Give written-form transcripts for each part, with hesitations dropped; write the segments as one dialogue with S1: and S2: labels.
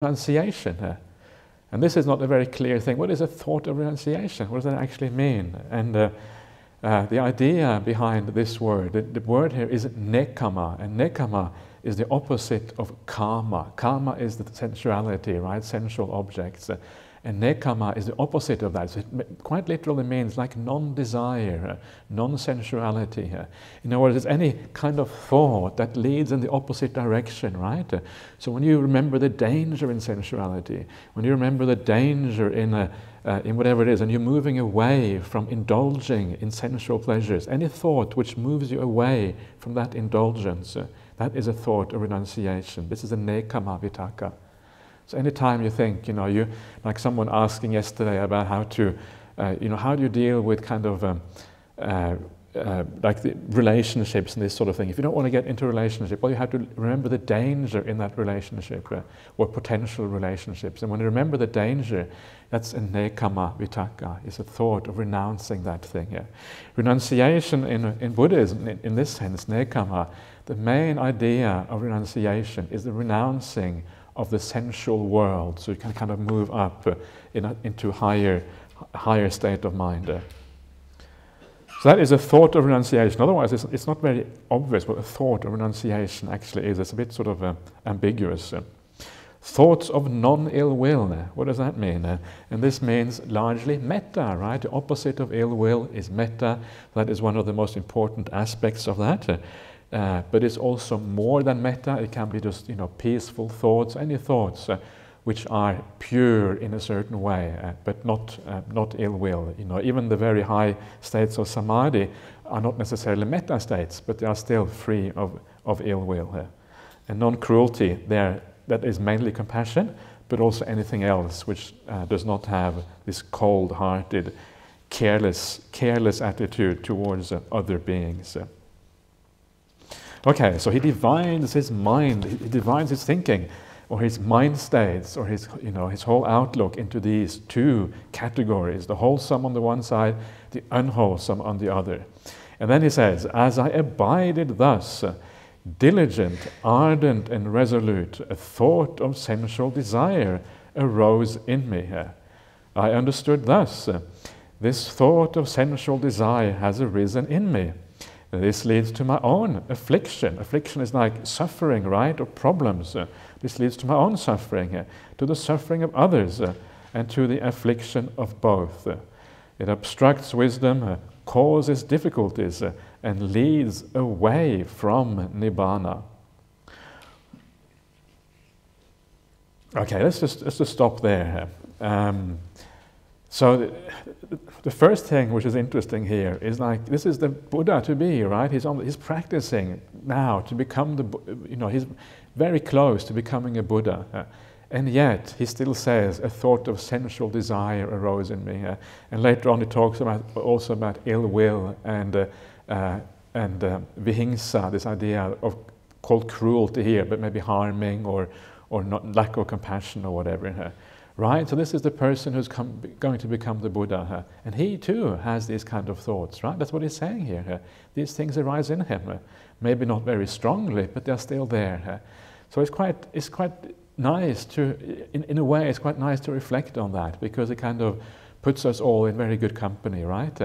S1: renunciation. And this is not a very clear thing. What is a thought of renunciation? What does that actually mean? And the idea behind this word, the word here is nekama, and nekama is the opposite of kama. Kama is the sensuality, right? Sensual objects. And nekama is the opposite of that. So it quite literally means like non-desire, non-sensuality. In other words, it's any kind of thought that leads in the opposite direction, right? So when you remember the danger in sensuality, when you remember the danger in whatever it is, and you're moving away from indulging in sensual pleasures, any thought which moves you away from that indulgence, that is a thought of renunciation. This is a nekama vitaka. So anytime you think, you like someone asking yesterday about how to, how do you deal with kind of like the relationships and this sort of thing. If you don't want to get into a relationship, well, you have to remember the danger in that relationship or potential relationships. And when you remember the danger, that's a nekama vitaka. It's a thought of renouncing that thing. Yeah. Renunciation in Buddhism, in this sense, nekama, the main idea of renunciation is the renouncing of the sensual world, so you can kind of move up into higher state of mind. So that is a thought of renunciation. Otherwise, it's not very obvious what a thought of renunciation actually is. It's a bit sort of ambiguous. Thoughts of non-ill will. What does that mean? And this means largely metta, right? The opposite of ill will is metta. That is one of the most important aspects of that. But it's also more than metta. It can be just peaceful thoughts, any thoughts which are pure in a certain way, but not ill will. Even the very high states of samadhi are not necessarily metta states, but they are still free of ill will. And non-cruelty there, that is mainly compassion, but also anything else which does not have this cold-hearted, careless attitude towards other beings. Okay, so he divides his mind, he divides his thinking, or his mind states, or his whole outlook into these two categories, the wholesome on the one side, the unwholesome on the other. And then he says, as I abided thus, diligent, ardent, and resolute, a thought of sensual desire arose in me. I understood thus, this thought of sensual desire has arisen in me. This leads to my own affliction. Affliction is like suffering, right, or problems. This leads to my own suffering, to the suffering of others, and to the affliction of both. It obstructs wisdom, causes difficulties, and leads away from Nibbana. Okay, let's just stop there. So the first thing which is interesting here is like, this is the Buddha to be, right? He's practicing now to become he's very close to becoming a Buddha. And yet he still says, a thought of sensual desire arose in me. And later on he talks also about ill will and vihingsa, this idea of called cruelty here, but maybe harming or not, lack of compassion or whatever. Right? So this is the person who's going to become the Buddha. And he too has these kind of thoughts, right? That's what he's saying here. These things arise in him. Maybe not very strongly, but they're still there. So it's quite nice to, in a way, it's quite nice to reflect on that, because it kind of puts us all in very good company, right?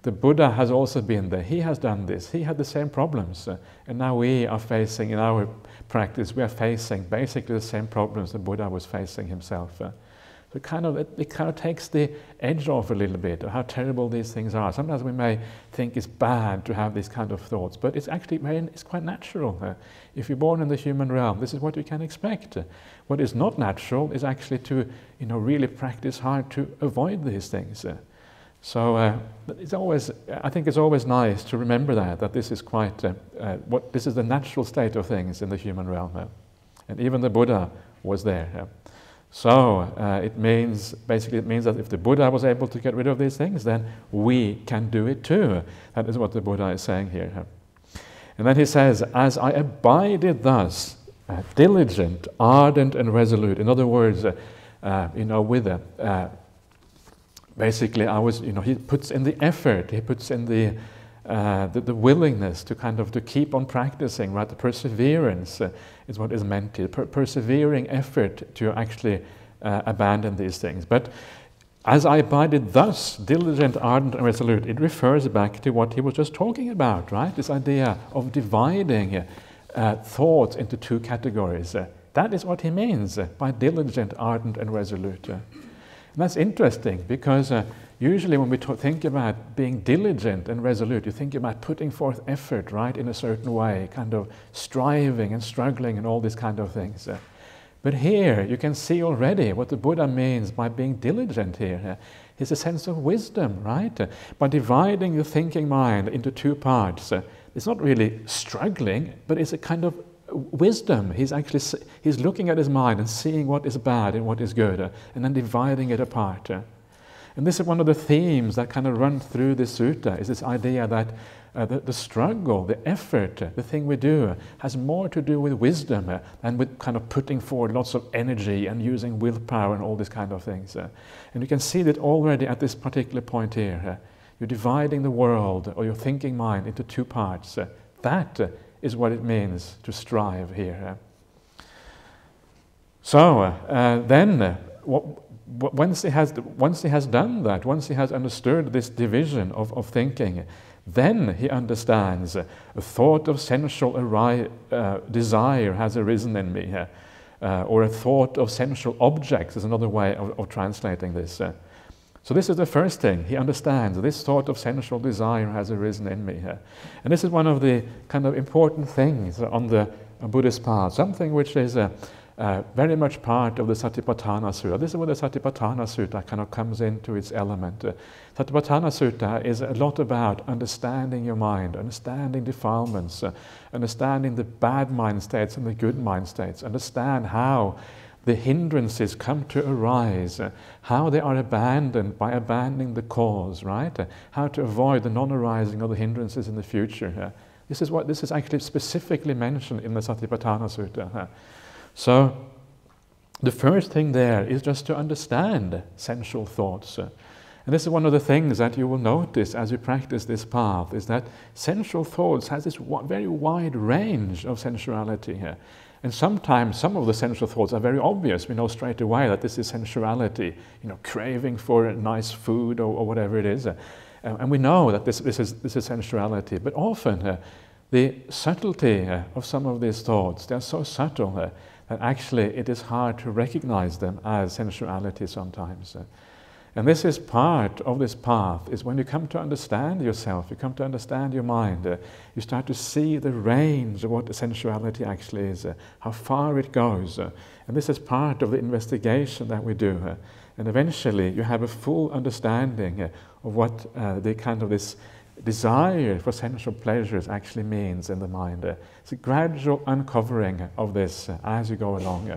S1: The Buddha has also been there. He has done this. He had the same problems. And now we are facing, in our practice, we are facing basically the same problems the Buddha was facing himself. So it kind of takes the edge off a little bit of how terrible these things are. Sometimes we may think it's bad to have these kind of thoughts, but it's actually it's quite natural. If you're born in the human realm, this is what you can expect. What is not natural is actually to really practice hard to avoid these things. So I think it's always nice to remember that this is quite, this is the natural state of things in the human realm. And even the Buddha was there. So it means that if the Buddha was able to get rid of these things, then we can do it too. That is what the Buddha is saying here. And then he says, as I abided thus, diligent, ardent, and resolute. In other words, with basically, I was, he puts in the effort, he puts in the the willingness to kind of to keep on practicing, right? The perseverance is what is meant here. Persevering effort to actually abandon these things. But as I abided thus, diligent, ardent, and resolute, it refers back to what he was just talking about, right? This idea of dividing thoughts into two categories. That is what he means by diligent, ardent, and resolute. And that's interesting because usually when we think about being diligent and resolute, you think about putting forth effort, right, in a certain way, kind of striving and struggling and all these kind of things. But here you can see already what the Buddha means by being diligent here. It's a sense of wisdom, right? By dividing your thinking mind into two parts, it's not really struggling, but it's a kind of wisdom. He's looking at his mind and seeing what is bad and what is good, and then dividing it apart. And this is one of the themes that kind of run through this sutta, is this idea that the struggle, the effort, the thing we do has more to do with wisdom than with kind of putting forward lots of energy and using willpower and all these kind of things. And you can see that already at this particular point here. You're dividing the world or your thinking mind into two parts. That is what it means to strive here. So then, once he has done that, once he has understood this division of thinking, then he understands a thought of sensual desire has arisen in me, or a thought of sensual objects is another way of translating this. So this is the first thing. He understands this thought of sensual desire has arisen in me. And this is one of the kind of important things on the Buddhist path, something which is very much part of the Satipatthana Sutta. This is where the Satipatthana Sutta kind of comes into its element. Satipatthana Sutta is a lot about understanding your mind, understanding defilements, understanding the bad mind states and the good mind states, understand how the hindrances come to arise, how they are abandoned by abandoning the cause, right? How to avoid the non-arising of the hindrances in the future. This is actually specifically mentioned in the Satipatthana Sutta. So the first thing there is just to understand sensual thoughts. And this is one of the things that you will notice as you practice this path, is that sensual thoughts has this very wide range of sensuality here. And sometimes some of the sensual thoughts are very obvious. We know straight away that this is sensuality, craving for nice food or whatever it is. And we know that this is sensuality. But often the subtlety of some of these thoughts, they're so subtle that actually it is hard to recognize them as sensuality sometimes. And this is part of this path, is when you come to understand yourself, you come to understand your mind, you start to see the range of what the sensuality actually is, how far it goes. And this is part of the investigation that we do. And eventually you have a full understanding of what the kind of this desire for sensual pleasures actually means in the mind. It's a gradual uncovering of this as you go along.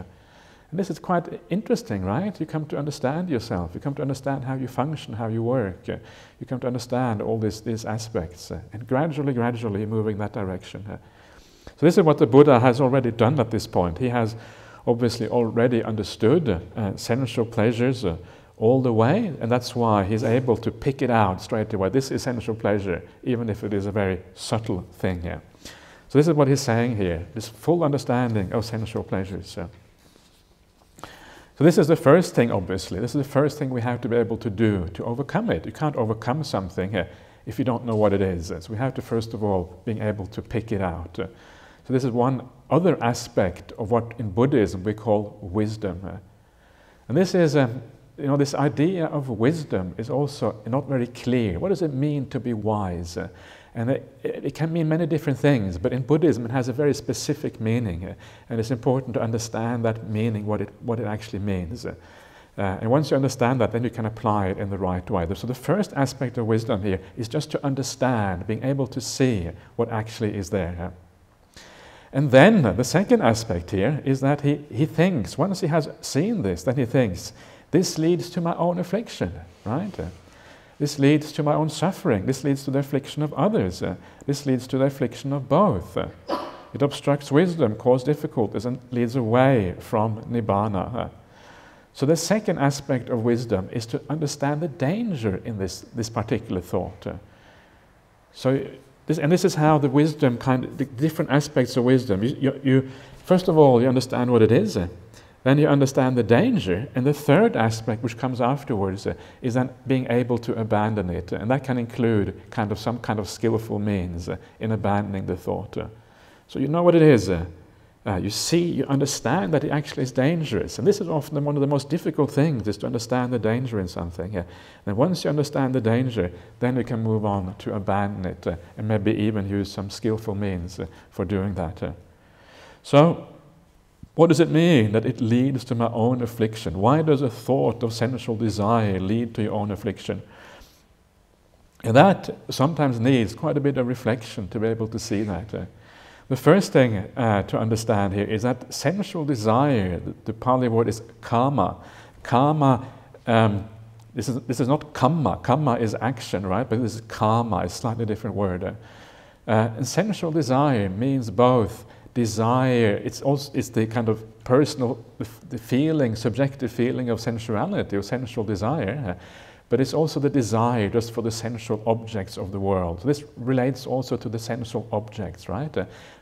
S1: And this is quite interesting, right? You come to understand yourself, you come to understand how you function, how you work, you come to understand all these aspects, and gradually you're moving that direction. So this is what the Buddha has already done at this point. He has obviously already understood sensual pleasures all the way, and that's why he's able to pick it out straight away. This is sensual pleasure, even if it is a very subtle thing here. So this is what he's saying here, this full understanding of sensual pleasures. So this is the first thing, obviously. This is the first thing we have to be able to do to overcome it. You can't overcome something if you don't know what it is. So we have to, first of all, being able to pick it out. So this is one other aspect of what in Buddhism we call wisdom. And this is, this idea of wisdom is also not very clear. What does it mean to be wise? And it can mean many different things, but in Buddhism it has a very specific meaning, and it's important to understand that meaning, what it actually means. And once you understand that, then you can apply it in the right way. So the first aspect of wisdom here is just to understand, being able to see what actually is there. And then the second aspect here is that he thinks, once he has seen this, then he thinks, this leads to my own affliction, right? This leads to my own suffering. This leads to the affliction of others. This leads to the affliction of both. It obstructs wisdom, causes difficulties, and leads away from Nibbana. So the second aspect of wisdom is to understand the danger in this particular thought. So This is how the wisdom, the different aspects of wisdom. First of all, you understand what it is. Then you understand the danger. And the third aspect, which comes afterwards, is then being able to abandon it. And that can include some kind of skillful means in abandoning the thought. So you know what it is. You see, you understand that it actually is dangerous. And this is often one of the most difficult things, is to understand the danger in something. And once you understand the danger, then you can move on to abandon it and maybe even use some skillful means for doing that. So, what does it mean that it leads to my own affliction? Why does a thought of sensual desire lead to your own affliction? And that sometimes needs quite a bit of reflection to be able to see that. The first thing to understand here is that sensual desire, the Pali word is kama. Kama, this is not kamma. Kamma is action, right? But this is kama, it's a slightly different word. And sensual desire means both desire, it's the kind of personal, the feeling, subjective feeling of sensuality, of sensual desire. But it's also the desire just for the sensual objects of the world. So this relates also to the sensual objects, right?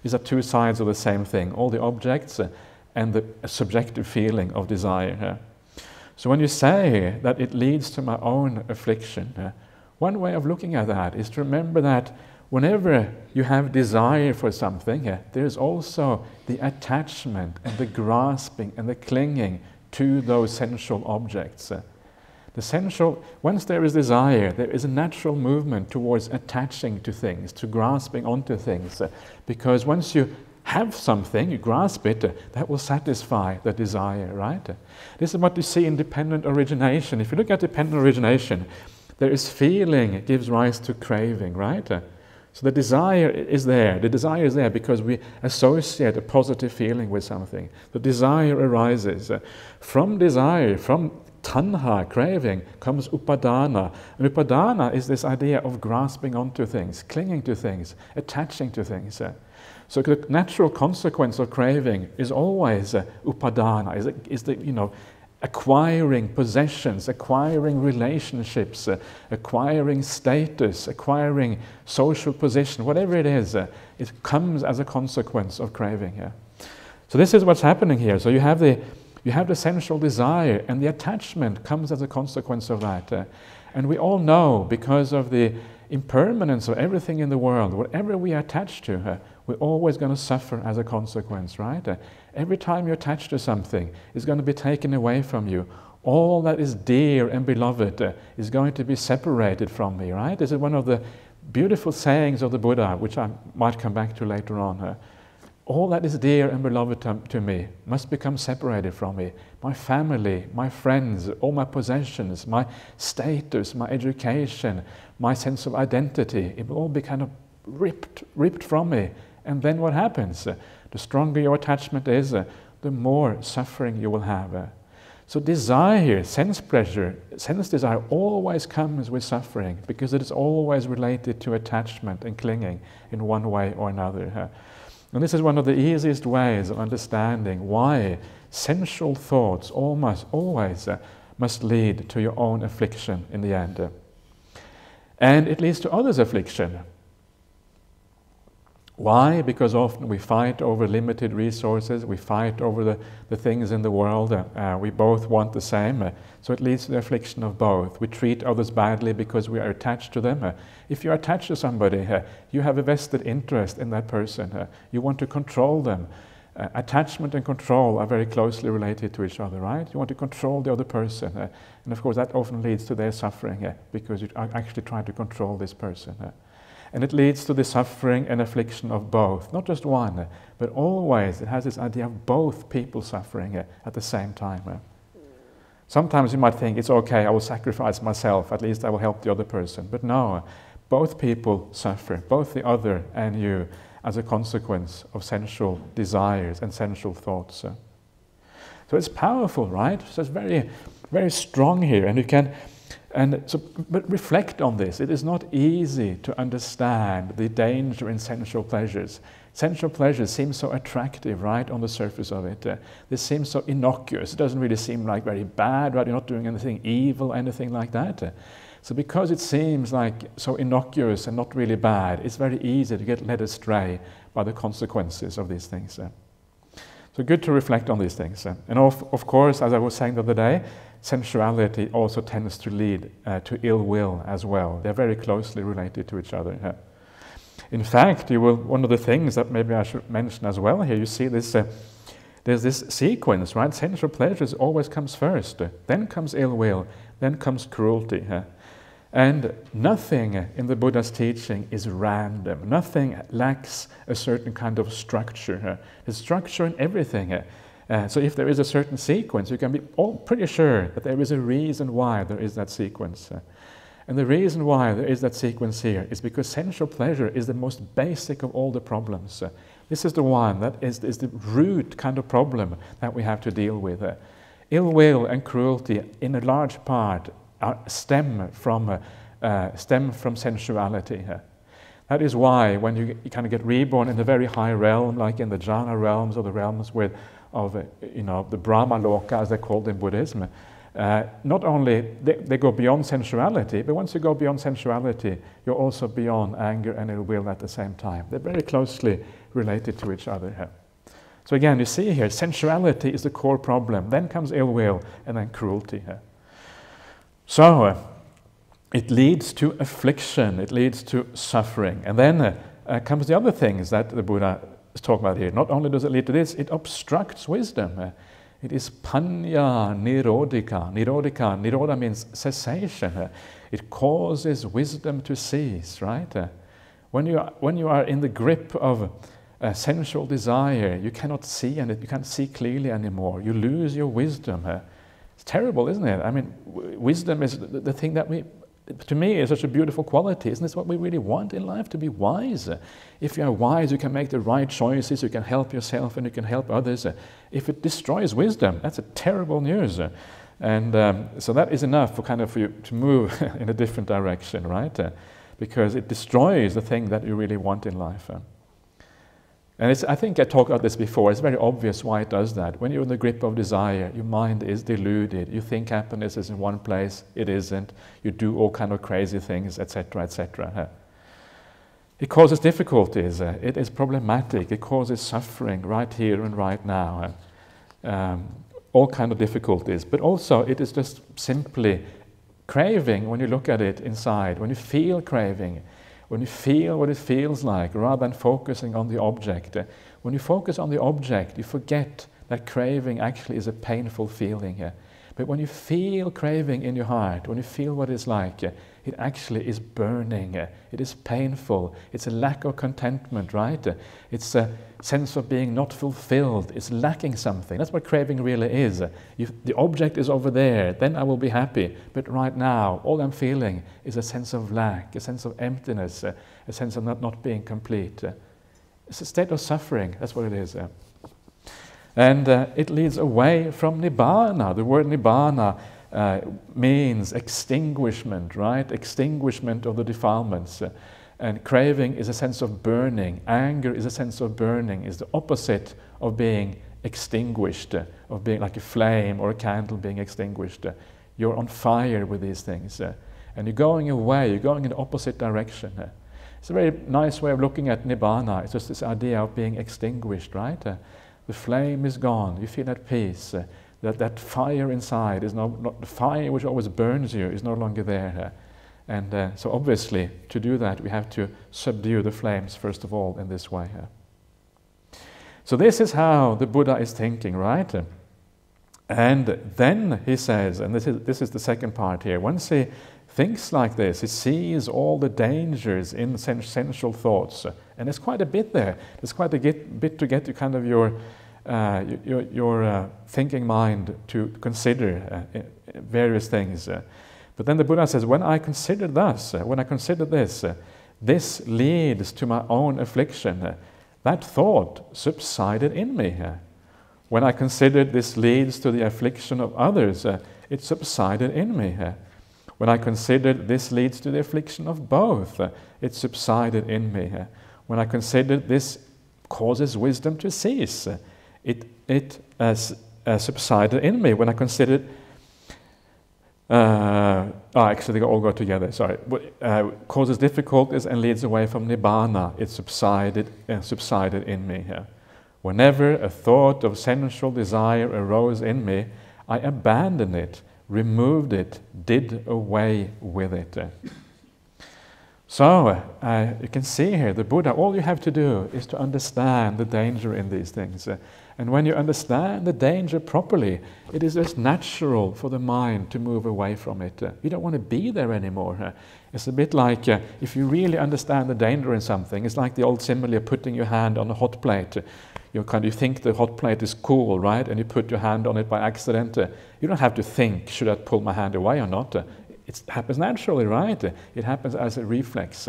S1: These are two sides of the same thing, all the objects and the subjective feeling of desire. So when you say that it leads to my own affliction, one way of looking at that is to remember that whenever you have desire for something, there's also the attachment and the grasping and the clinging to those sensual objects. Once there is desire, there is a natural movement towards attaching to things, to grasping onto things. Because once you have something, you grasp it, that will satisfy the desire, right? This is what you see in dependent origination. If you look at dependent origination, there is feeling, it gives rise to craving, right? So the desire is there. The desire is there because we associate a positive feeling with something. The desire arises. From desire, from tanha, craving, comes upadana. And upadana is this idea of grasping onto things, clinging to things, attaching to things. So the natural consequence of craving is always upadana, is the acquiring possessions, acquiring relationships, acquiring status, acquiring social position, whatever it is, it comes as a consequence of craving. So this is what's happening here. So you have the sensual desire, and the attachment comes as a consequence of that. And we all know, because of the impermanence of everything in the world, whatever we attach to, we're always going to suffer as a consequence, right? Every time you attach to something, it's going to be taken away from you. All that is dear and beloved is going to be separated from me, right? This is one of the beautiful sayings of the Buddha, which I might come back to later on. All that is dear and beloved to me must become separated from me. My family, my friends, all my possessions, my status, my education, my sense of identity, it will all be kind of ripped from me. And then what happens? The stronger your attachment is, the more suffering you will have. So desire, sense pleasure, sense desire always comes with suffering because it is always related to attachment and clinging in one way or another. And this is one of the easiest ways of understanding why sensual thoughts always must lead to your own affliction in the end. And it leads to others' affliction. Why? Because often we fight over limited resources, we fight over the things in the world, we both want the same, so it leads to the affliction of both. We treat others badly because we are attached to them. If you are attached to somebody, you have a vested interest in that person, you want to control them. Attachment and control are very closely related to each other, right? You want to control the other person, and of course that often leads to their suffering because you are actually trying to control this person. And it leads to the suffering and affliction of both, not just one, but always it has this idea of both people suffering at the same time. Sometimes you might think, it's okay, I will sacrifice myself, at least I will help the other person. But no, both people suffer, both the other and you, as a consequence of sensual desires and sensual thoughts. So it's powerful, right? So it's very, very strong here, and you can. But reflect on this. It is not easy to understand the danger in sensual pleasures. Sensual pleasures seem so attractive, right, on the surface of it. This seems so innocuous. It doesn't really seem like very bad, right? You're not doing anything evil, anything like that. So because it seems like so innocuous and not really bad, it's very easy to get led astray by the consequences of these things. So good to reflect on these things. And of course, as I was saying the other day, sensuality also tends to lead to ill will as well. They're very closely related to each other. In fact, one of the things that maybe I should mention as well here, you see this, there's this sequence, right? Sensual pleasures always comes first, then comes ill will, then comes cruelty. And nothing in the Buddha's teaching is random. Nothing lacks a certain kind of structure. There's structure in everything. So if there is a certain sequence, you can be pretty sure that there is a reason why there is that sequence. And the reason why there is that sequence here is because sensual pleasure is the most basic of all the problems. This is the one that is the root kind of problem that we have to deal with. Ill will and cruelty, in a large part, stem from sensuality. That is why when you kind of get reborn in the very high realm, like in the jhana realms or the realms of the Brahma loka, as they're called in Buddhism, not only they go beyond sensuality, but once you go beyond sensuality, you're also beyond anger and ill will at the same time. They're very closely related to each other. So again, you see here, sensuality is the core problem. Then comes ill will, and then cruelty. So it leads to affliction, it leads to suffering. And then comes the other things that the Buddha is talking about here. Not only does it lead to this, it obstructs wisdom. It is panya nirodhika. Nirodha means cessation. It causes wisdom to cease, right? When you are in the grip of sensual desire, you cannot see, and you can't see clearly anymore. You lose your wisdom. It's terrible, isn't it? I mean, wisdom is the thing that to me, is such a beautiful quality. Isn't this what we really want in life? To be wise. If you are wise, you can make the right choices, you can help yourself, and you can help others. If it destroys wisdom, that's a terrible news. And so that is enough for you to move in a different direction, right? Because it destroys the thing that you really want in life. And I think I talked about this before. It's very obvious why it does that. When you're in the grip of desire, your mind is deluded. You think happiness is in one place, it isn't. You do all kind of crazy things, etc., etc. It causes difficulties. It is problematic. It causes suffering right here and right now. All kind of difficulties. But also, it is just simply craving when you look at it inside. When you feel craving, when you feel what it feels like, rather than focusing on the object. When you focus on the object, you forget that craving actually is a painful feeling. But when you feel craving in your heart, when you feel what it's like, it actually is burning. It is painful. It's a lack of contentment, right? It's a sense of being not fulfilled. It's lacking something. That's what craving really is. The object is over there, then I will be happy. But right now, all I'm feeling is a sense of lack, a sense of emptiness, a sense of not being complete. It's a state of suffering. That's what it is. And it leads away from nibbana. The word nibbana means extinguishment, right? Extinguishment of the defilements. And craving is a sense of burning. Anger is a sense of burning, is the opposite of being extinguished, of being like a flame or a candle being extinguished. You're on fire with these things. And you're going away, you're going in the opposite direction. It's a very nice way of looking at nibbana. It's just this idea of being extinguished, right? The flame is gone, you feel at peace. That fire inside is not the fire which always burns you is no longer there. And so obviously, to do that, we have to subdue the flames, first of all, in this way. So this is how the Buddha is thinking, right? And then he says, and this is the second part here, once he thinks like this, he sees all the dangers in sensual thoughts. And there's quite a bit there. There's quite a bit to get to kind of your thinking mind to consider various things. But then the Buddha says, when I consider this, this leads to my own affliction. That thought subsided in me. When I considered this leads to the affliction of others, it subsided in me. When I considered this leads to the affliction of both, it subsided in me. When I considered this causes wisdom to cease, it subsided in me. When I considered Actually, they all go together. Sorry. Causes difficulties and leads away from nibbana. It subsided in me. Whenever a thought of sensual desire arose in me, I abandoned it, removed it, did away with it. So, you can see here, the Buddha, all you have to do is to understand the danger in these things. And when you understand the danger properly, it is just natural for the mind to move away from it. You don't want to be there anymore. It's a bit like, if you really understand the danger in something, it's like the old simile of putting your hand on a hot plate. You think the hot plate is cool, right? And you put your hand on it by accident. You don't have to think, should I pull my hand away or not? It happens naturally, right? It happens as a reflex.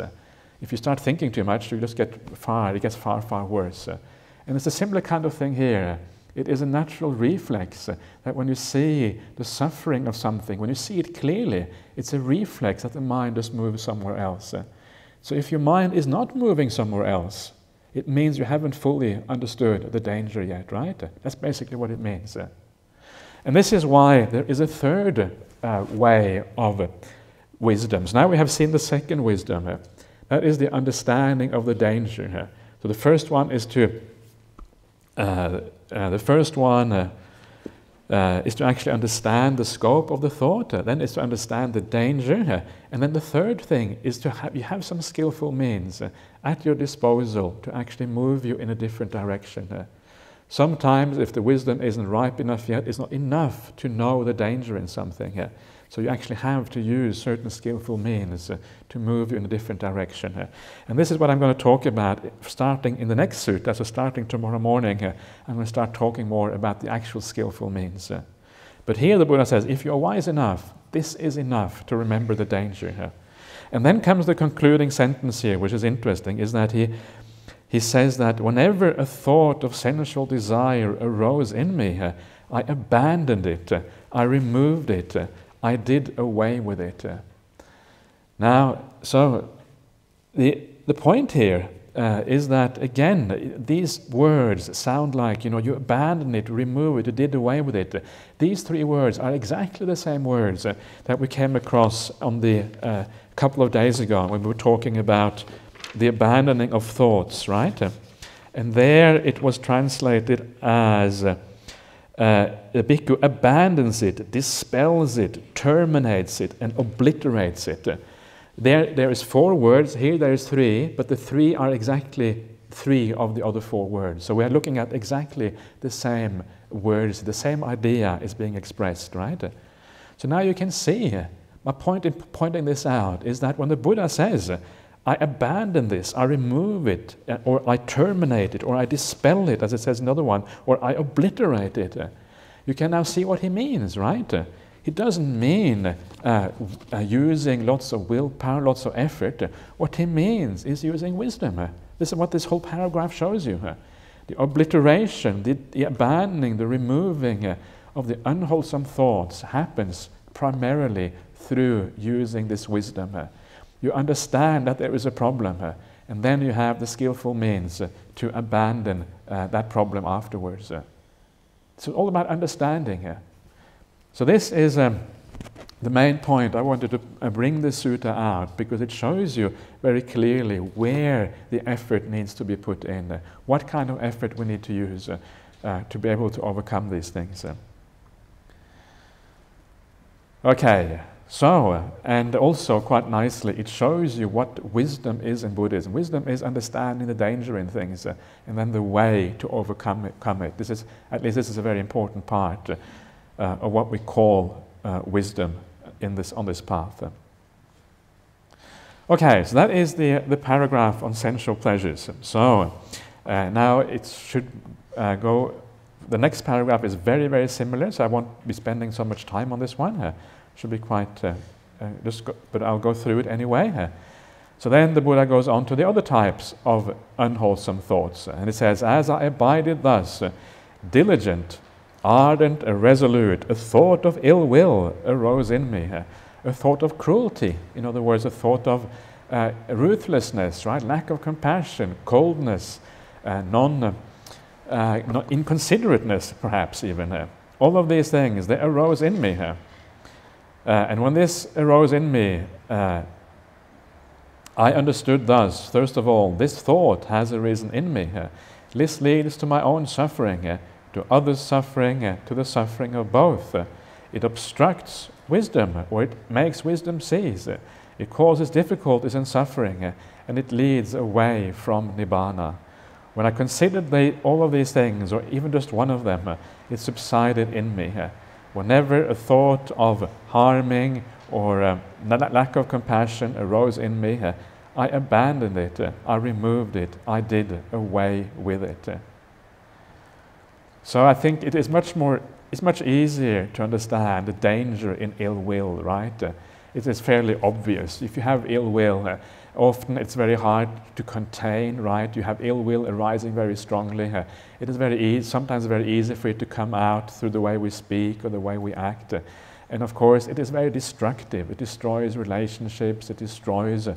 S1: If you start thinking too much, you just it gets far, far worse. And it's a similar kind of thing here. It is a natural reflex that when you see the suffering of something, when you see it clearly, it's a reflex that the mind just moves somewhere else. So if your mind is not moving somewhere else, it means you haven't fully understood the danger yet, right? That's basically what it means. And this is why there is a third way of wisdom. So now we have seen the second wisdom. That is the understanding of the danger. So the first one is to is to actually understand the scope of the thought. Then is to understand the danger. And then the third thing is to have some skillful means at your disposal to actually move you in a different direction. Sometimes, if the wisdom isn't ripe enough yet, it's not enough to know the danger in something. So you actually have to use certain skillful means to move you in a different direction. And this is what I'm going to talk about starting in the next sutta. So starting tomorrow morning, I'm going to start talking more about the actual skillful means. But here the Buddha says, if you're wise enough, this is enough to remember the danger. And then comes the concluding sentence here, which is interesting, is that he says that whenever a thought of sensual desire arose in me, I abandoned it, I removed it, I did away with it. Now, so the point here is that, again, these words sound like, you abandoned it, remove it, you did away with it. These three words are exactly the same words that we came across on the couple of days ago when we were talking about the abandoning of thoughts, right? And there it was translated as the bhikkhu abandons it, dispels it, terminates it, and obliterates it. There is 4 words, here there is 3, but the 3 are exactly 3 of the other 4 words. So we are looking at exactly the same words, the same idea is being expressed, right? So now you can see, my point in pointing this out is that when the Buddha says, I abandon this, I remove it, or I terminate it, or I dispel it, as it says another one, or I obliterate it. You can now see what he means, right? He doesn't mean using lots of willpower, lots of effort. What he means is using wisdom. This is what this whole paragraph shows you. The obliteration, the abandoning, the removing of the unwholesome thoughts happens primarily through using this wisdom. You understand that there is a problem, and then you have the skillful means to abandon that problem afterwards. It's all about understanding. So this is the main point. I wanted to bring the sutta out because it shows you very clearly where the effort needs to be put in, what kind of effort we need to use to be able to overcome these things. Okay. So, and also quite nicely, it shows you what wisdom is in Buddhism. Wisdom is understanding the danger in things and then the way to overcome it. This is a very important part of what we call wisdom on this path. Okay, so that is the paragraph on sensual pleasures. So, now it should go, the next paragraph is very, very similar, so I won't be spending so much time on this one. Should be quite, but I'll go through it anyway. So then the Buddha goes on to the other types of unwholesome thoughts. And it says, as I abided thus, diligent, ardent, resolute, a thought of ill will arose in me. A thought of cruelty, in other words, a thought of ruthlessness, right? Lack of compassion, coldness, inconsiderateness, perhaps even. All of these things, they arose in me. And when this arose in me, I understood thus, first of all, this thought has arisen in me. This leads to my own suffering, to others' suffering, to the suffering of both. It obstructs wisdom, or it makes wisdom cease. It causes difficulties and suffering, and it leads away from Nibbana. When I considered all of these things, or even just one of them, it subsided in me. Whenever a thought of harming or lack of compassion arose in me, I abandoned it, I removed it, I did away with it. So I think it is it's much easier to understand the danger in ill will, right? It is fairly obvious. If you have ill will, often it's very hard to contain, right? You have ill will arising very strongly. It is sometimes very easy for it to come out through the way we speak or the way we act. And of course, it is very destructive. It destroys relationships, it destroys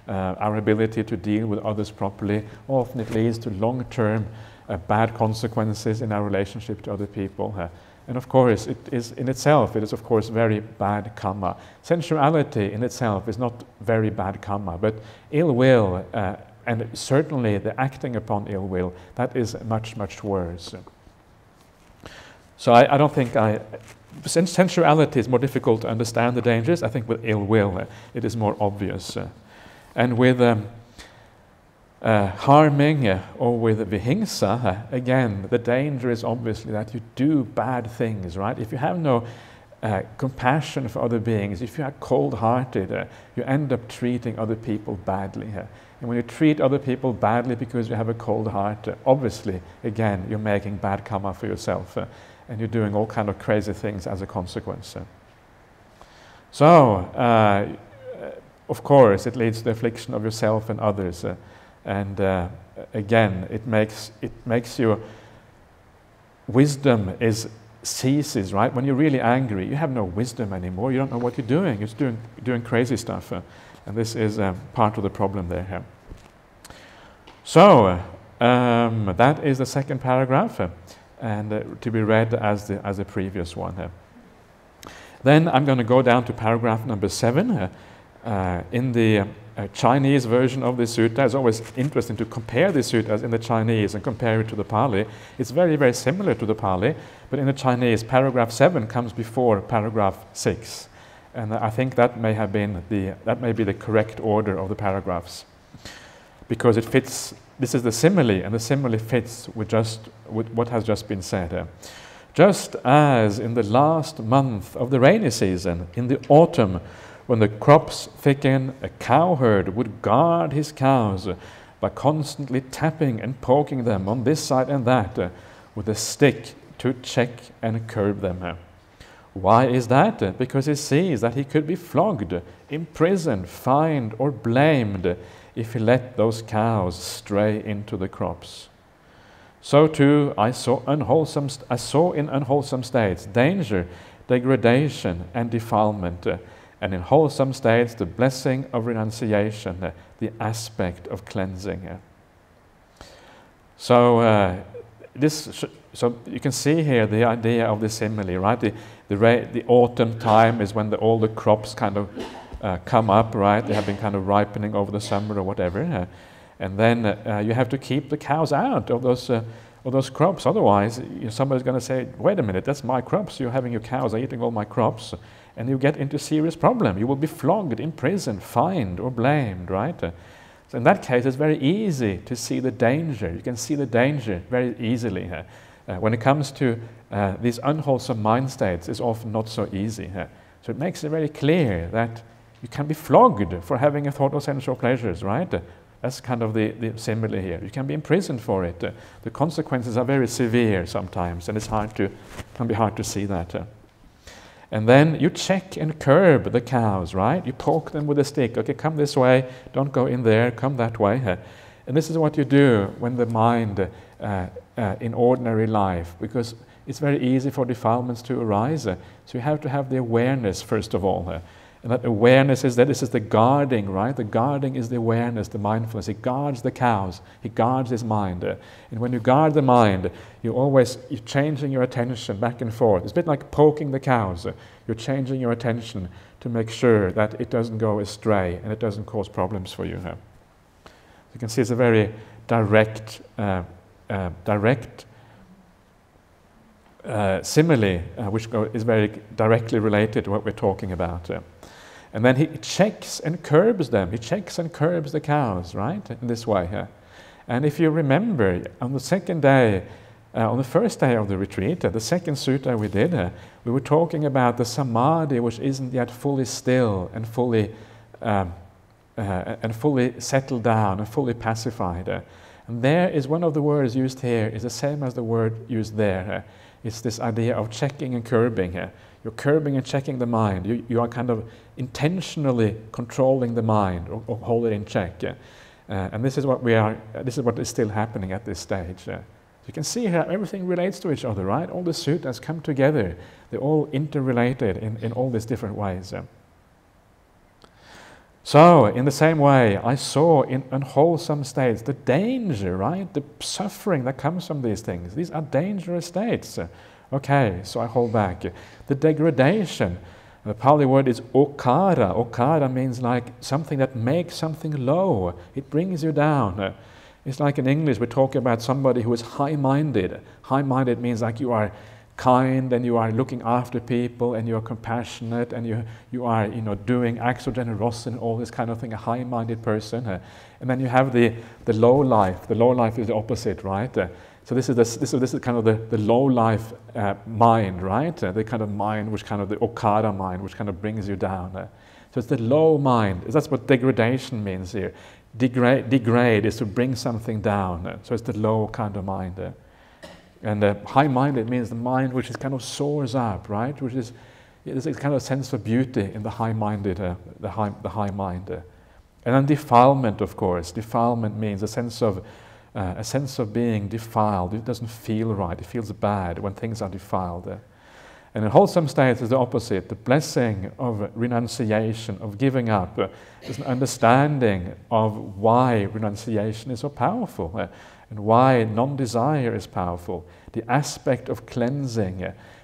S1: our ability to deal with others properly. Often it leads to long-term bad consequences in our relationship to other people. And of course, it is of course very bad karma. Sensuality in itself is not very bad karma, but ill will, and certainly the acting upon ill will, that is much, much worse. So I don't think sensuality is more difficult to understand the dangers. I think with ill will, it is more obvious. And with harming or with vihingsa, again, the danger is obviously that you do bad things, right? If you have no compassion for other beings, if you are cold-hearted, you end up treating other people badly. And when you treat other people badly because you have a cold heart, obviously, again, you're making bad karma for yourself, and you're doing all kind of crazy things as a consequence. So, of course, it leads to the affliction of yourself and others. And again, it makes your wisdom ceases, right? When you're really angry, you have no wisdom anymore. You don't know what you're doing. You're just doing crazy stuff. And this is part of the problem there. So, that is the second paragraph, and to be read as the previous one. Then I'm going to go down to paragraph number 7. In the Chinese version of the sutta, it's always interesting to compare the suttas in the Chinese and compare it to the Pali. It's very, very similar to the Pali, but in the Chinese, paragraph 7 comes before paragraph 6. And I think that may be the correct order of the paragraphs, because it fits. This is the simile, and the simile fits with what has just been said. Just as in the last month of the rainy season, in the autumn, when the crops thicken, a cowherd would guard his cows by constantly tapping and poking them on this side and that with a stick to check and curb them. Why is that? Because he sees that he could be flogged, imprisoned, fined, or blamed if he let those cows stray into the crops. So too, I saw in unwholesome states danger, degradation, and defilement, and in wholesome states the blessing of renunciation, the aspect of cleansing. So so you can see here the idea of the simile, right? The autumn time is when all the crops kind of come up, right? They have been kind of ripening over the summer or whatever, and then you have to keep the cows out of those crops. Otherwise, somebody's going to say, "Wait a minute, that's my crops. You're having your cows are eating all my crops," and you get into serious problem. You will be flogged, imprisoned, fined, or blamed, right? So in that case, it's very easy to see the danger. You can see the danger very easily. When it comes to these unwholesome mind states, it's often not so easy. So it makes it very clear that you can be flogged for having a thought of sensual pleasures, right? That's kind of the simile here. You can be imprisoned for it. The consequences are very severe sometimes, and can be hard to see that. And then you check and curb the cows, right? You poke them with a stick. Okay, come this way, don't go in there, come that way. And this is what you do when the mind, in ordinary life, because it's very easy for defilements to arise. So you have to have the awareness, first of all. And that awareness is that this is the guarding, right? The guarding is the awareness, the mindfulness. He guards the cows. He guards his mind. And when you guard the mind, you're changing your attention back and forth. It's a bit like poking the cows. You're changing your attention to make sure that it doesn't go astray and it doesn't cause problems for you. You can see it's a very direct simile, which is very directly related to what we're talking about. And then he checks and curbs them. He checks and curbs the cows, right? In this way. And if you remember, on the second day, on the first day of the retreat, the second sutta we did, we were talking about the samadhi which isn't yet fully still and fully settled down and fully pacified. And there is one of the words used here is the same as the word used there. It's this idea of checking and curbing. You're curbing and checking the mind. You are kind of intentionally controlling the mind or hold it in check. And this is what this is what is still happening at this stage. You can see how everything relates to each other, right? All the suttas come together. They're all interrelated in all these different ways. So, in the same way, I saw in unwholesome states the danger, right? The suffering that comes from these things. These are dangerous states. Okay, so I hold back. The degradation, the Pali word is okara. Okara means like something that makes something low. It brings you down. It's like in English, we're talking about somebody who is high-minded. High-minded means like you are kind and you are looking after people and you are compassionate and you are doing acts of generosity and all this kind of thing, a high-minded person. And then you have the low life. The low life is the opposite, right? So this is kind of the low life mind, right? The kind of mind which kind of the okara mind which kind of brings you down. So it's the low mind. That's what degradation means here. Degrade is to bring something down. So it's the low kind of mind. And high-minded means the mind which is kind of soars up, right? Which is there's a kind of sense of beauty in the high-minded, the high mind. And then defilement, of course. Defilement means a sense of being defiled. It doesn't feel right. It feels bad when things are defiled. And in wholesome states is the opposite. The blessing of renunciation, of giving up, is an understanding of why renunciation is so powerful. And why non-desire is powerful, the aspect of cleansing,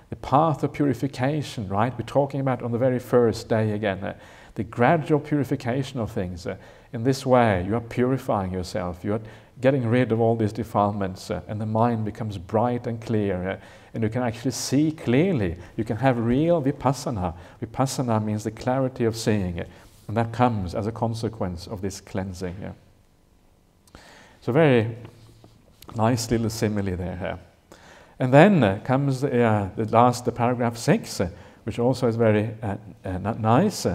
S1: the path of purification, right? We're talking about on the very first day again, the gradual purification of things. In this way, you are purifying yourself, you are getting rid of all these defilements, and the mind becomes bright and clear, and you can actually see clearly. You can have real vipassana. Vipassana means the clarity of seeing, and that comes as a consequence of this cleansing. So very nice little simile there. And then comes the paragraph 6, which also is very nice.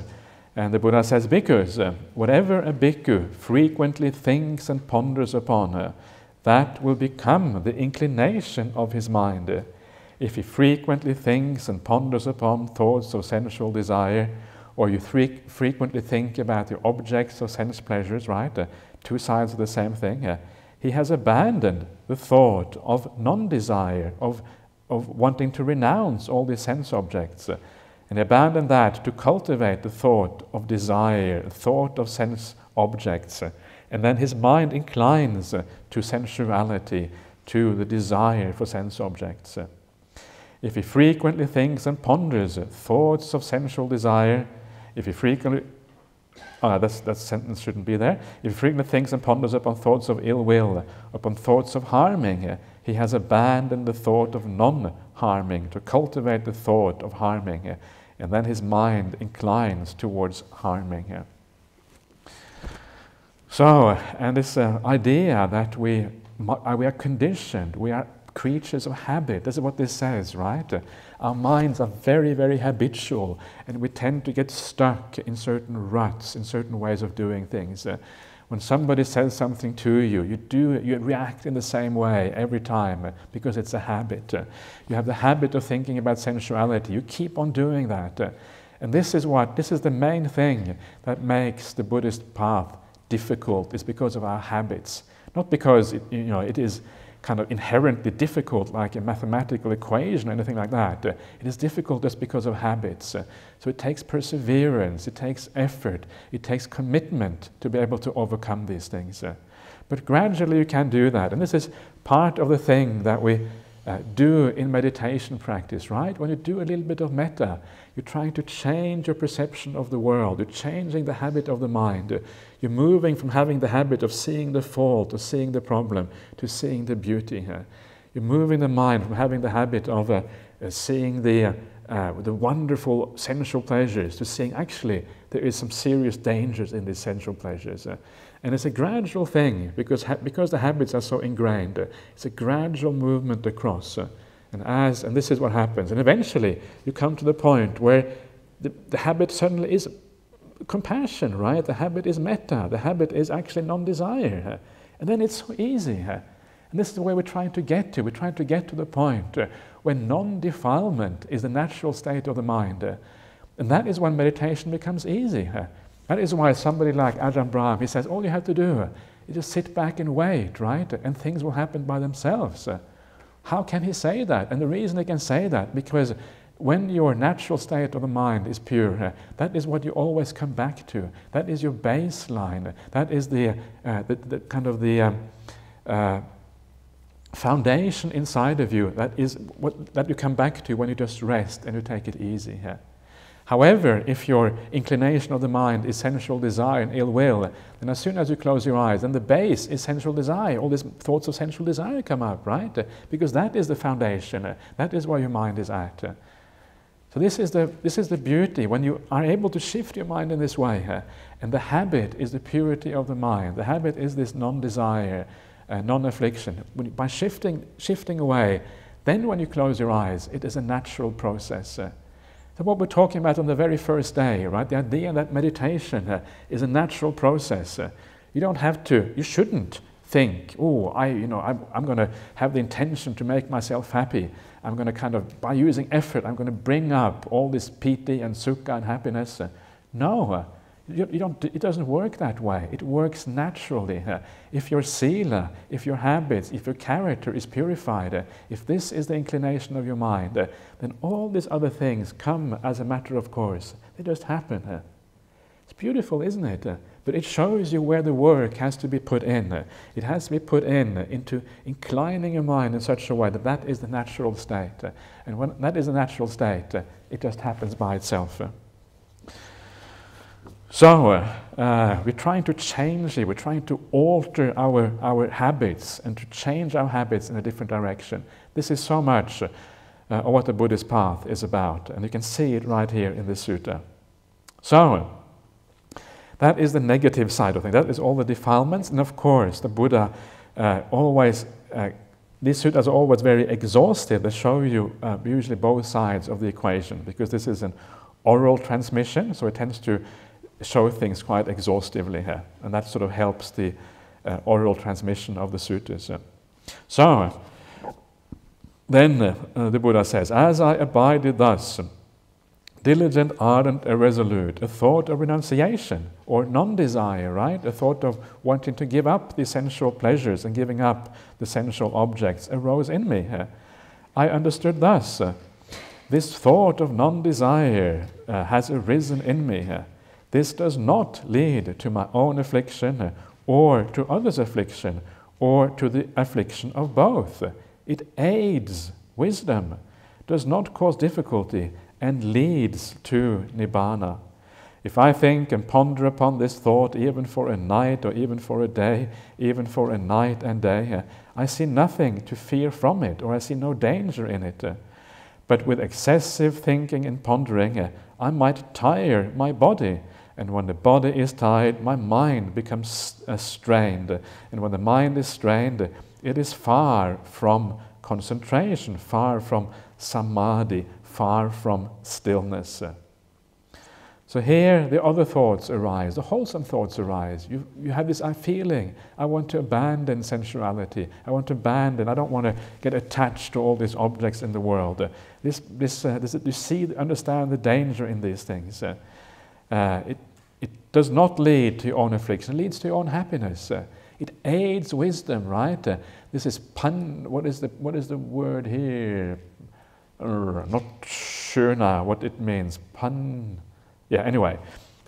S1: And the Buddha says, bhikkhus, whatever a bhikkhu frequently thinks and ponders upon, that will become the inclination of his mind. If he frequently thinks and ponders upon thoughts of sensual desire, or you frequently think about the objects of sense pleasures, right? Two sides of the same thing. He has abandoned the thought of non-desire, of wanting to renounce all these sense objects, and abandoned that to cultivate the thought of desire, the thought of sense objects. And then his mind inclines to sensuality, to the desire for sense objects. If he frequently thinks and ponders thoughts of sensual desire, if he frequently that sentence shouldn't be there. If he frequently thinks and ponders upon thoughts of ill will, upon thoughts of harming, he has abandoned the thought of non-harming to cultivate the thought of harming, and then his mind inclines towards harming. So, and this idea that we are conditioned, we are creatures of habit. This is what this says, right? Our minds are very, very habitual, and we tend to get stuck in certain ruts, in certain ways of doing things. When somebody says something to you, you react in the same way every time because it's a habit. You have the habit of thinking about sensuality. You keep on doing that. And this is the main thing that makes the Buddhist path difficult, is because of our habits. Not because it is kind of inherently difficult, like a mathematical equation or anything like that. It is difficult just because of habits. So it takes perseverance, it takes effort, it takes commitment to be able to overcome these things. But gradually you can do that. And this is part of the thing that we do in meditation practice, right? When you do a little bit of metta, you're trying to change your perception of the world, you're changing the habit of the mind, you're moving from having the habit of seeing the fault or seeing the problem to seeing the beauty here. You're moving the mind from having the habit of seeing the wonderful sensual pleasures to seeing actually there is some serious dangers in these sensual pleasures. And it's a gradual thing because the habits are so ingrained. It's a gradual movement across. And this is what happens. And eventually you come to the point where the habit suddenly is compassion, right? The habit is metta. The habit is actually non-desire. And then it's so easy. And this is where we're trying to get to. We're trying to get to the point where non-defilement is the natural state of the mind. And that is when meditation becomes easy. That is why somebody like Ajahn Brahmali, he says, all you have to do is just sit back and wait, right? And things will happen by themselves. How can he say that? And the reason he can say that, because when your natural state of the mind is pure, that is what you always come back to. That is your baseline. That is the kind of the foundation inside of you. That is that you come back to when you just rest and you take it easy. However, if your inclination of the mind is sensual desire and ill will, then as soon as you close your eyes, then the base is sensual desire. All these thoughts of sensual desire come up, right? Because that is the foundation. That is where your mind is at. So this is the beauty when you are able to shift your mind in this way. And the habit is the purity of the mind. The habit is this non-desire, non-affliction. By shifting away, then when you close your eyes, it is a natural process. So what we're talking about on the very first day, right? The idea that meditation is a natural process. You don't have to, you shouldn't think, oh, I'm going to have the intention to make myself happy. I'm going to kind of, by using effort, I'm going to bring up all this piti and sukha and happiness. No, it doesn't work that way. It works naturally. If your sila, if your habits, if your character is purified, if this is the inclination of your mind, then all these other things come as a matter of course. They just happen. It's beautiful, isn't it? But it shows you where the work has to be put in. It has to be put into inclining your mind in such a way that that is the natural state. And when that is the natural state, it just happens by itself. So we're trying to change it, we're trying to alter our habits and to change our habits in a different direction. This is so much of what the Buddhist path is about, and you can see it right here in this sutta. So that is the negative side of things, that is all the defilements, and of course the Buddha these suttas are always very exhaustive. They show you usually both sides of the equation, because this is an oral transmission, so it tends to show things quite exhaustively here, and that sort of helps the oral transmission of the suttas. So, then the Buddha says, as I abided thus, diligent, ardent, irresolute, a thought of renunciation or non-desire, right? A thought of wanting to give up the sensual pleasures and giving up the sensual objects arose in me. I understood thus, this thought of non-desire has arisen in me. This does not lead to my own affliction or to others' affliction or to the affliction of both. It aids wisdom, does not cause difficulty, and leads to nibbana. If I think and ponder upon this thought even for a night or even for a day, even for a night and day, I see nothing to fear from it, or I see no danger in it. But with excessive thinking and pondering, I might tire my body. And when the body is tired, my mind becomes strained. And when the mind is strained, it is far from concentration, far from samadhi, far from stillness. So here the other thoughts arise, the wholesome thoughts arise. You have this feeling, I want to abandon sensuality, I want to abandon, I don't want to get attached to all these objects in the world. You understand the danger in these things. It does not lead to your own affliction, it leads to your own happiness. It aids wisdom, right? This is what is the word here? Not sure now what it means. Yeah, anyway.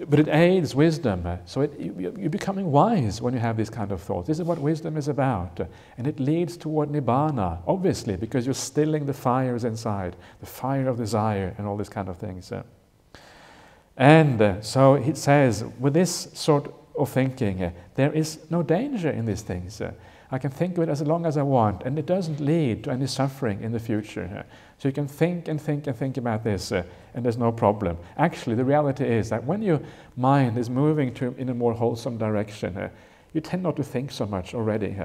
S1: But it aids wisdom. So you're becoming wise when you have these kind of thoughts. This is what wisdom is about. And it leads toward nibbana, obviously, because you're stilling the fires inside, the fire of desire and all these kind of things. And so he says, with this sort of thinking, there is no danger in these things. I can think of it as long as I want, and it doesn't lead to any suffering in the future. So you can think and think and think about this, and there's no problem. Actually, the reality is that when your mind is moving in a more wholesome direction, you tend not to think so much already.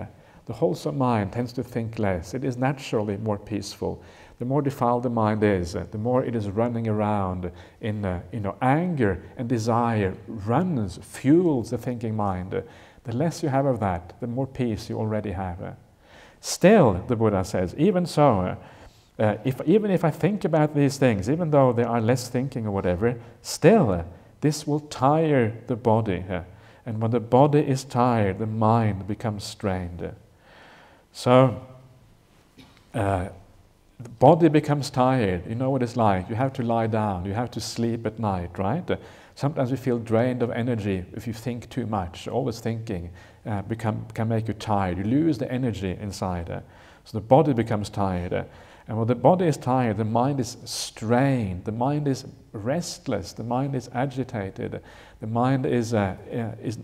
S1: The wholesome mind tends to think less. It is naturally more peaceful. The more defiled the mind is, the more it is running around in anger and desire fuels the thinking mind. The less you have of that, the more peace you already have. Still, the Buddha says, even so, even if I think about these things, even though there are less thinking or whatever, still, this will tire the body. And when the body is tired, the mind becomes strained. So, the body becomes tired. You know what it's like. You have to lie down. You have to sleep at night, right? Sometimes you feel drained of energy if you think too much. Always thinking can make you tired. You lose the energy inside. So the body becomes tired. And when the body is tired, the mind is strained. The mind is restless. The mind is agitated. The mind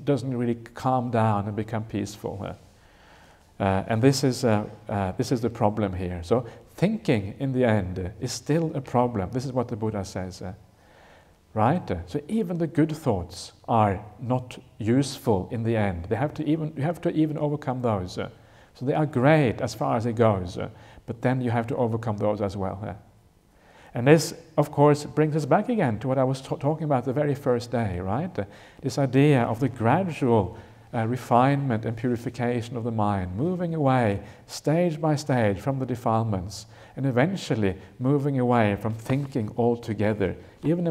S1: doesn't really calm down and become peaceful. And this is the problem here. So thinking, in the end, is still a problem. This is what the Buddha says. Right? So even the good thoughts are not useful in the end. You have to even overcome those. So they are great as far as it goes, but then you have to overcome those as well. And this, of course, brings us back again to what I was talking about the very first day, right? This idea of the gradual refinement and purification of the mind, moving away stage by stage from the defilements, and eventually moving away from thinking altogether, even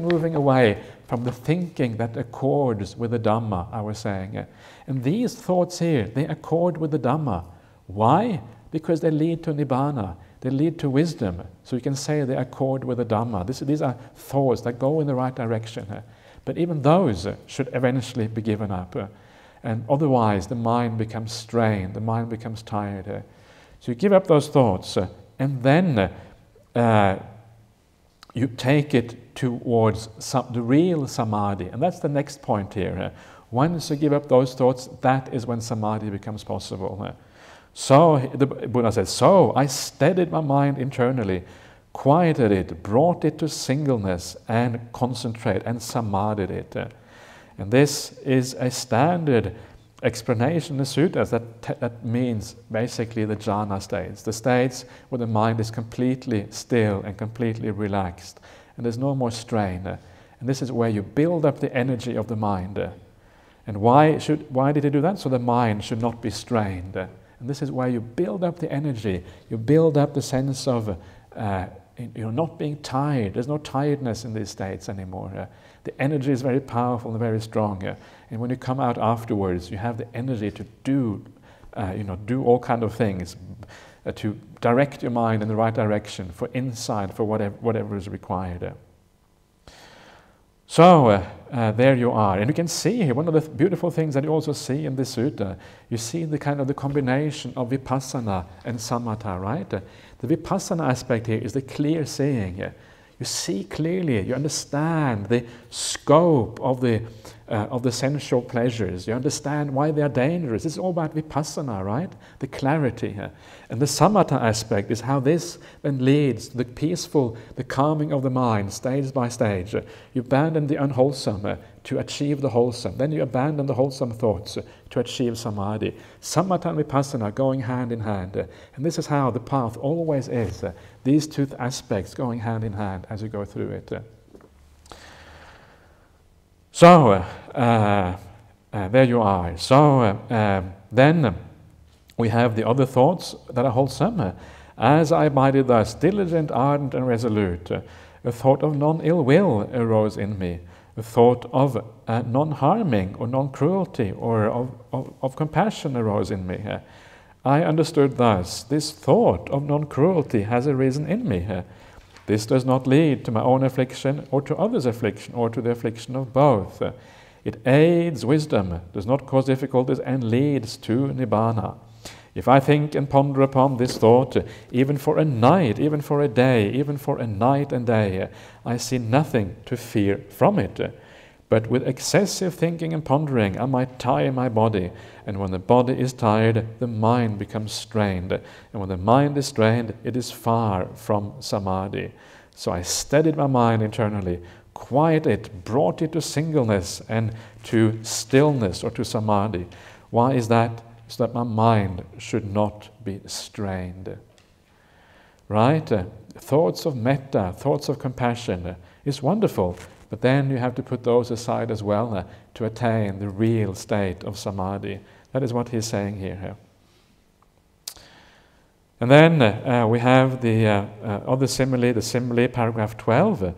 S1: moving away from the thinking that accords with the Dhamma, I was saying. And these thoughts here, they accord with the Dhamma. Why? Because they lead to Nibbana, they lead to wisdom. So you can say they accord with the Dhamma. These are thoughts that go in the right direction. But even those should eventually be given up. And otherwise the mind becomes strained, the mind becomes tired. So you give up those thoughts, and then you take it towards the real samadhi. And that's the next point here. Once you give up those thoughts, that is when samadhi becomes possible. So the Buddha says, so I steadied my mind internally, quieted it, brought it to singleness, and concentrate, and samadhied it. And this is a standard explanation in the sutras that means basically the jhana states, the states where the mind is completely still and completely relaxed, and there's no more strain. And this is where you build up the energy of the mind. And why did he do that? So the mind should not be strained. And this is where you build up the energy, you build up the sense of not being tired. There's no tiredness in these states anymore. The energy is very powerful and very strong. And when you come out afterwards, you have the energy to do all kind of things, to direct your mind in the right direction, for insight, for whatever is required. So there you are, and you can see here one of the beautiful things that you also see in this sutta. You see the kind of the combination of vipassana and samatha, right? The vipassana aspect here is the clear seeing. You see clearly, you understand the scope of the sensual pleasures. You understand why they are dangerous. It's all about vipassana, right? The clarity. And the samatha aspect is how this then leads to the peaceful, the calming of the mind, stage by stage. You abandon the unwholesome to achieve the wholesome. Then you abandon the wholesome thoughts to achieve samadhi. Samatha and vipassana going hand in hand. And this is how the path always is. These two aspects going hand in hand as you go through it. So, there you are. So, then we have the other thoughts that are wholesome. As I abided thus, diligent, ardent, and resolute, a thought of non-ill will arose in me. A thought of non-harming or non-cruelty or of compassion arose in me. I understood thus, this thought of non-cruelty has arisen in me. This does not lead to my own affliction or to others' affliction or to the affliction of both. It aids wisdom, does not cause difficulties, and leads to Nibbana. If I think and ponder upon this thought, even for a night, even for a day, even for a night and day, I see nothing to fear from it. But with excessive thinking and pondering, I might tire my body. And when the body is tired, the mind becomes strained. And when the mind is strained, it is far from samadhi. So I steadied my mind internally, quieted it, brought it to singleness and to stillness or to samadhi. Why is that? So that my mind should not be strained. Right? Thoughts of metta, thoughts of compassion is wonderful. But then you have to put those aside as well to attain the real state of samadhi. That is what he's saying here. And then we have the other simile, the simile, paragraph 12.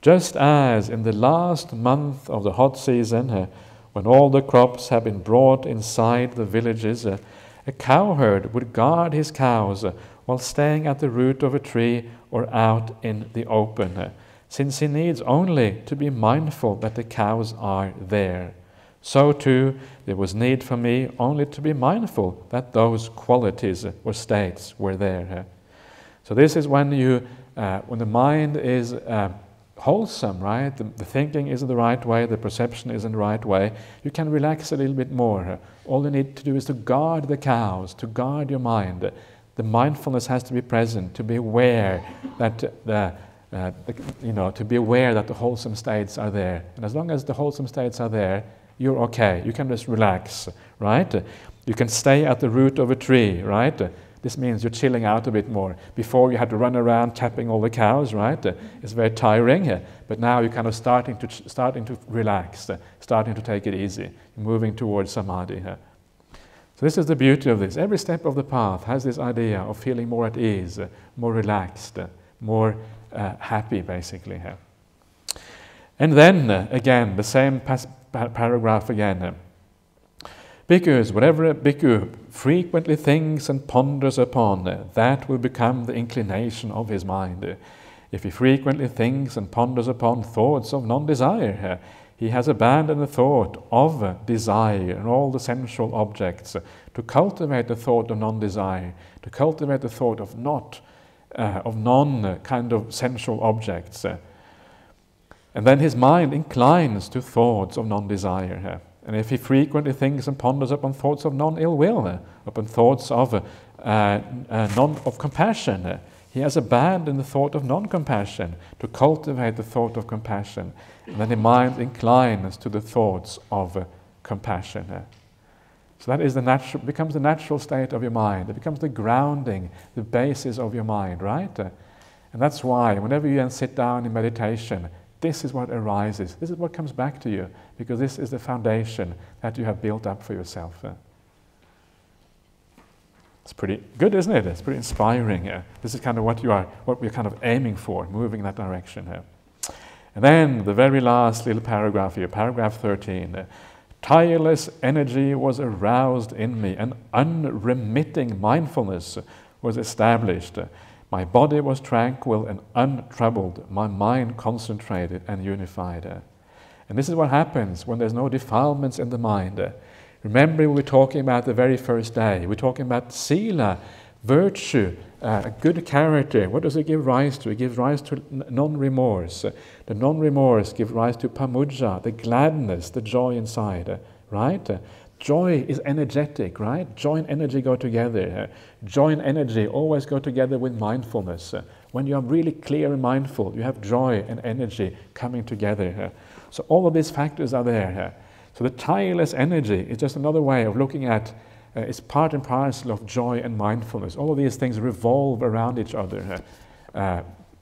S1: Just as in the last month of the hot season, when all the crops have been brought inside the villages, a cowherd would guard his cows while staying at the root of a tree or out in the open, since he needs only to be mindful that the cows are there. So too, there was need for me only to be mindful that those qualities or states were there. So this is when the mind is wholesome, right? The thinking is in the right way, the perception is in the right way. You can relax a little bit more. All you need to do is to guard the cows, to guard your mind. The mindfulness has to be present, to be aware that to be aware that the wholesome states are there. And as long as the wholesome states are there, you're okay. You can just relax, right? You can stay at the root of a tree, right? This means you're chilling out a bit more. Before you had to run around tapping all the cows, right? It's very tiring, but now you're kind of starting to relax, starting to take it easy, moving towards samadhi. So this is the beauty of this. Every step of the path has this idea of feeling more at ease, more relaxed, more happy, basically. And then, again, the same paragraph again. Bhikkhus, whatever a bhikkhu frequently thinks and ponders upon, that will become the inclination of his mind. If he frequently thinks and ponders upon thoughts of non-desire, he has abandoned the thought of desire and all the sensual objects to cultivate the thought of non-desire, to cultivate the thought of non kind of sensual objects. And then his mind inclines to thoughts of non-desire. And if he frequently thinks and ponders upon thoughts of non-ill will, upon thoughts of compassion, he has abandoned the thought of non-compassion to cultivate the thought of compassion. And then the mind inclines to the thoughts of compassion. So that is becomes the natural state of your mind. It becomes the grounding, the basis of your mind, right? And that's why whenever you then sit down in meditation, this is what arises. This is what comes back to you, because this is the foundation that you have built up for yourself. It's pretty good, isn't it? It's pretty inspiring. This is kind of what we're kind of aiming for, moving in that direction. And then the very last little paragraph here, paragraph 13. Tireless energy was aroused in me, and unremitting mindfulness was established. My body was tranquil and untroubled, my mind concentrated and unified. And this is what happens when there's no defilements in the mind. Remember, we were talking about the very first day. We're talking about sila, virtue, a good character. What does it give rise to? It gives rise to non-remorse. The non-remorse gives rise to pamujja, the gladness, the joy inside, right? Joy is energetic, right? Joy and energy go together. Joy and energy always go together with mindfulness. When you are really clear and mindful, you have joy and energy coming together. So all of these factors are there. So the tireless energy is just another way of looking at it's part and parcel of joy and mindfulness. All of these things revolve around each other.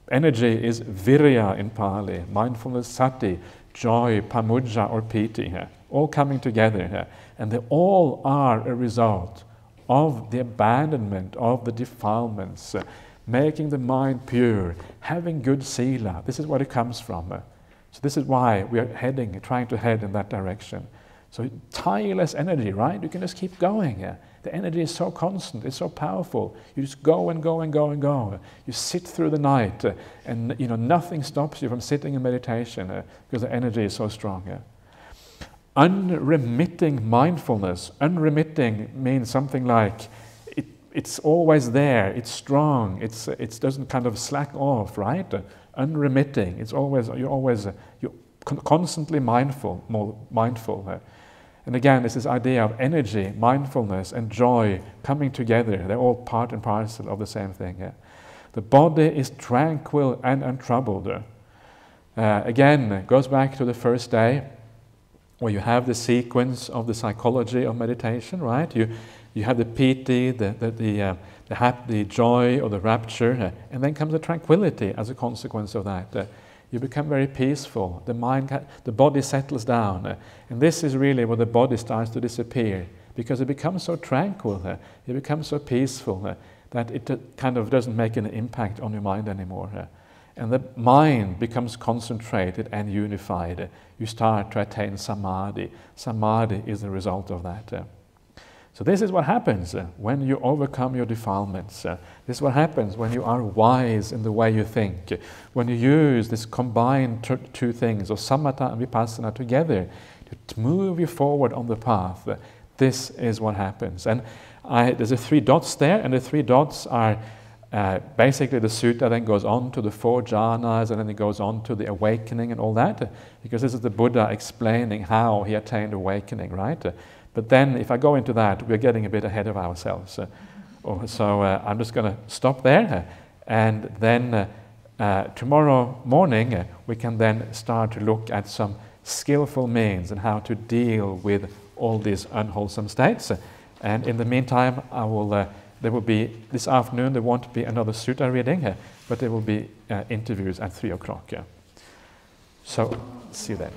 S1: Energy is virya in Pali, mindfulness sati, joy, pamujja or piti, all coming together. And they all are a result of the abandonment of the defilements, making the mind pure, having good sila. This is where it comes from. So this is why we are trying to head in that direction. So tireless energy, right? You can just keep going. The energy is so constant, it's so powerful. You just go and go and go and go. You sit through the night, and nothing stops you from sitting in meditation because the energy is so strong. Unremitting mindfulness. Unremitting means something like it's always there. It's strong. It doesn't kind of slack off, right? Unremitting. You're constantly mindful, more mindful. And again, it's this idea of energy, mindfulness, and joy coming together. They're all part and parcel of the same thing. The body is tranquil and untroubled. Again, it goes back to the first day, where you have the sequence of the psychology of meditation, right? You have the piti, the joy or the rapture, and then comes the tranquility as a consequence of that. You become very peaceful. The body settles down, and this is really where the body starts to disappear, because it becomes so tranquil, it becomes so peaceful that it kind of doesn't make an impact on your mind anymore. And the mind becomes concentrated and unified. You start to attain samadhi. Samadhi is the result of that. So this is what happens when you overcome your defilements. This is what happens when you are wise in the way you think. When you use this combined two things, of samatha and vipassana together, to move you forward on the path. This is what happens. And there's the 3 dots there, and the 3 dots are basically the sutta then goes on to the 4 jhanas, and then it goes on to the awakening and all that, because this is the Buddha explaining how he attained awakening, right? But then if I go into that, we're getting a bit ahead of ourselves. So I'm just going to stop there, and then tomorrow morning we can then start to look at some skillful means and how to deal with all these unwholesome states. And in the meantime, there will be, this afternoon, there won't be another sutta reading, but there will be interviews at 3 o'clock. So, see you then.